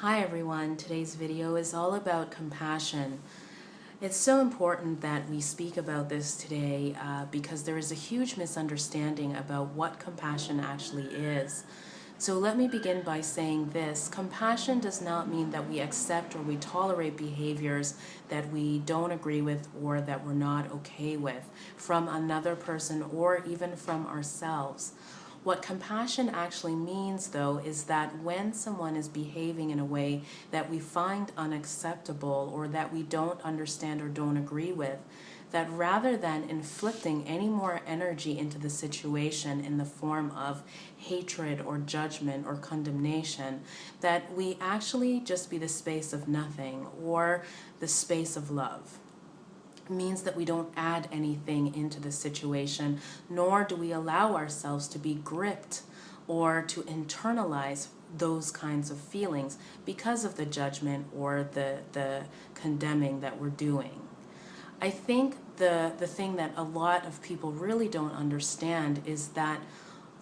Hi everyone, today's video is all about compassion. It's so important that we speak about this today because there is a huge misunderstanding about what compassion actually is. So let me begin by saying this. Compassion does not mean that we accept or we tolerate behaviors that we don't agree with or that we're not okay with from another person or even from ourselves. What compassion actually means, though, is that when someone is behaving in a way that we find unacceptable or that we don't understand or don't agree with, that rather than inflicting any more energy into the situation in the form of hatred or judgment or condemnation, that we actually just be the space of nothing or the space of love. Means that we don't add anything into the situation, nor do we allow ourselves to be gripped or to internalize those kinds of feelings because of the judgment or the condemning that we're doing. I think the thing that a lot of people really don't understand is that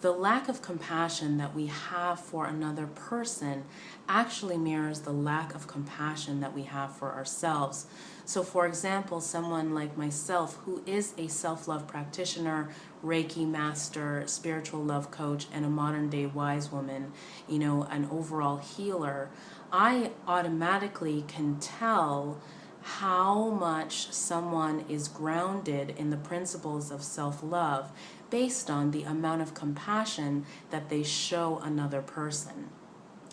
the lack of compassion that we have for another person actually mirrors the lack of compassion that we have for ourselves. So for example, someone like myself who is a self-love practitioner, Reiki master, spiritual love coach, and a modern day wise woman, an overall healer, I automatically can tell how much someone is grounded in the principles of self-love based on the amount of compassion that they show another person.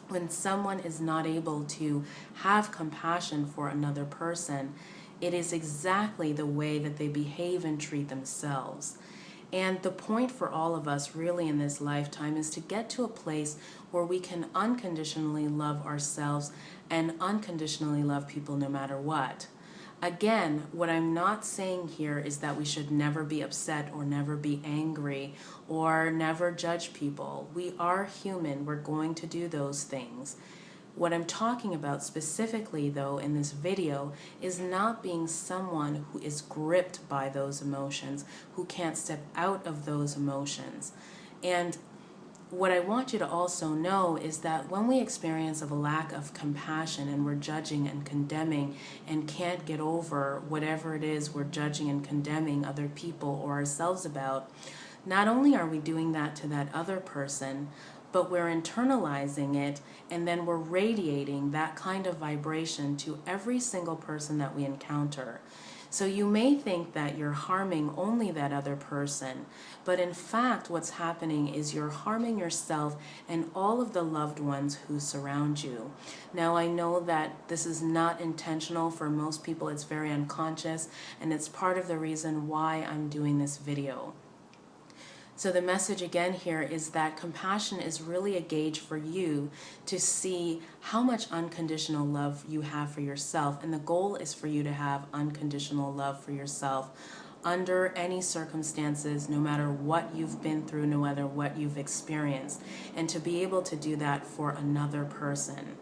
When someone is not able to have compassion for another person, it is exactly the way that they behave and treat themselves. And the point for all of us really in this lifetime is to get to a place where we can unconditionally love ourselves and unconditionally love people no matter what. Again, what I'm not saying here is that we should never be upset or never be angry or never judge people. We are human. We're going to do those things. What I'm talking about specifically, though, in this video is not being someone who is gripped by those emotions, who can't step out of those emotions. And what I want you to also know is that when we experience a lack of compassion and we're judging and condemning and can't get over whatever it is we're judging and condemning other people or ourselves about, not only are we doing that to that other person, but we're internalizing it and then we're radiating that kind of vibration to every single person that we encounter. So you may think that you're harming only that other person, but in fact what's happening is you're harming yourself and all of the loved ones who surround you. Now I know that this is not intentional for most people, it's very unconscious, and it's part of the reason why I'm doing this video. So the message again here is that compassion is really a gauge for you to see how much unconditional love you have for yourself. And the goal is for you to have unconditional love for yourself under any circumstances, no matter what you've been through, no matter what you've experienced, and to be able to do that for another person.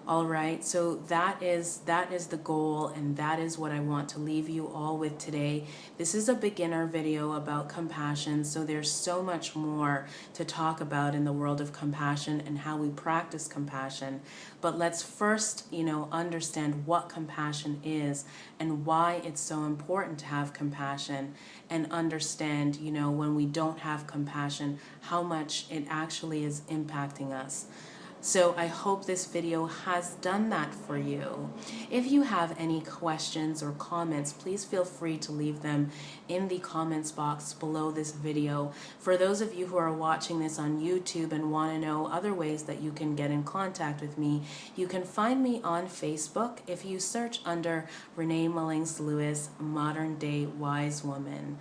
All right, so that is the goal, and that is what I want to leave you all with today. This is a beginner video about compassion, so there's so much more to talk about in the world of compassion and how we practice compassion. But let's first, understand what compassion is and why it's so important to have compassion, and understand, when we don't have compassion, how much it actually is impacting us. So I hope this video has done that for you. If you have any questions or comments, please feel free to leave them in the comments box below this video. For those of you who are watching this on YouTube and want to know other ways that you can get in contact with me, you can find me on Facebook if you search under Renee Mullings-Lewis, Modern Day Wise Woman.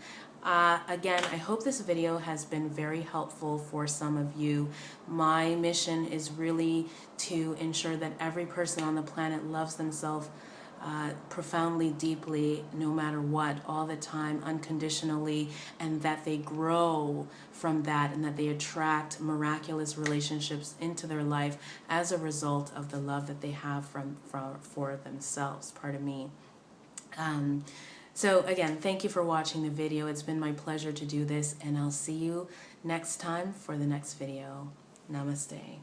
Again, I hope this video has been very helpful for some of you. My mission is really to ensure that every person on the planet loves themselves profoundly, deeply, no matter what, all the time, unconditionally, and that they grow from that and that they attract miraculous relationships into their life as a result of the love that they have for themselves. Pardon me. So again, thank you for watching the video. It's been my pleasure to do this, and I'll see you next time for the next video. Namaste.